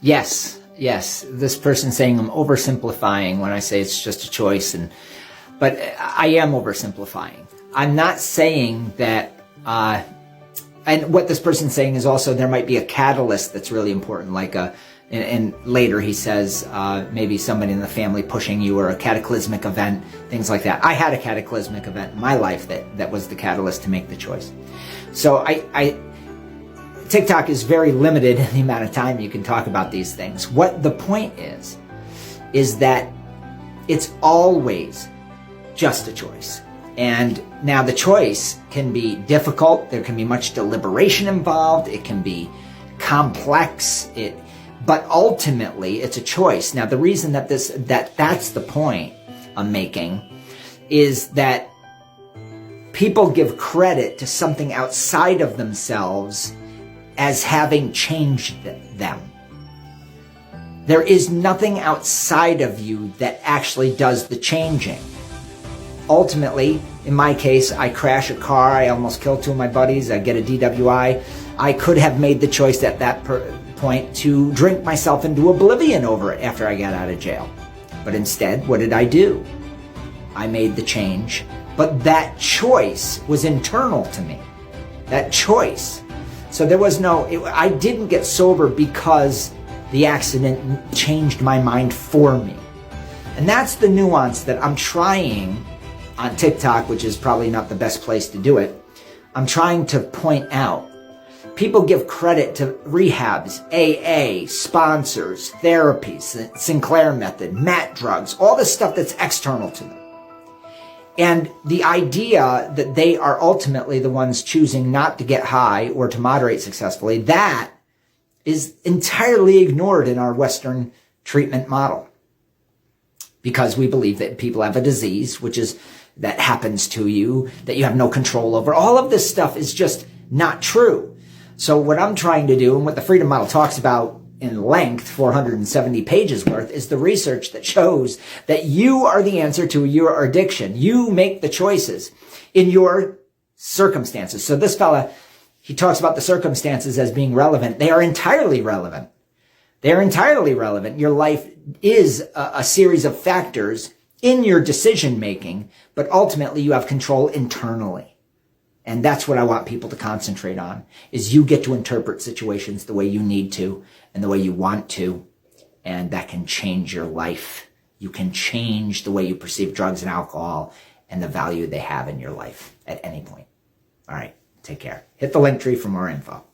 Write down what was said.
Yes, yes. This person saying I'm oversimplifying when I say it's just a choice, but I am oversimplifying. I'm not saying that, and what this person's saying is also there might be a catalyst that's really important, like and later he says maybe somebody in the family pushing you, or a cataclysmic event, things like that. I had a cataclysmic event in my life that was the catalyst to make the choice. So TikTok is very limited in the amount of time you can talk about these things. What the point is that it's always just a choice. And now the choice can be difficult. There can be much deliberation involved. It can be complex. But ultimately it's a choice. Now the reason that's the point I'm making is that people give credit to something outside of themselves as having changed them. There is nothing outside of you that actually does the changing. Ultimately, in my case, I crash a car, I almost kill two of my buddies, I get a DWI. I could have made the choice at that point to drink myself into oblivion over it after I got out of jail. But instead, what did I do? I made the change, but that choice was internal to me. That choice. So there was I didn't get sober because the accident changed my mind for me. And that's the nuance that I'm trying on TikTok, which is probably not the best place to do it. I'm trying to point out. People give credit to rehabs, AA, sponsors, therapies, Sinclair method, MAT drugs, all the stuff that's external to them. And the idea that they are ultimately the ones choosing not to get high or to moderate successfully, that is entirely ignored in our Western treatment model. Because we believe that people have a disease, that happens to you, that you have no control over. All of this stuff is just not true. So what I'm trying to do, and what the Freedom Model talks about in length, 470 pages worth, is the research that shows that you are the answer to your addiction. You make the choices in your circumstances. So this fella, he talks about the circumstances as being relevant. They are entirely relevant. They are entirely relevant. Your life is a series of factors in your decision making, but ultimately you have control internally. And that's what I want people to concentrate on, is you get to interpret situations the way you need to and the way you want to. And that can change your life. You can change the way you perceive drugs and alcohol and the value they have in your life at any point. All right, take care. Hit the link tree for more info.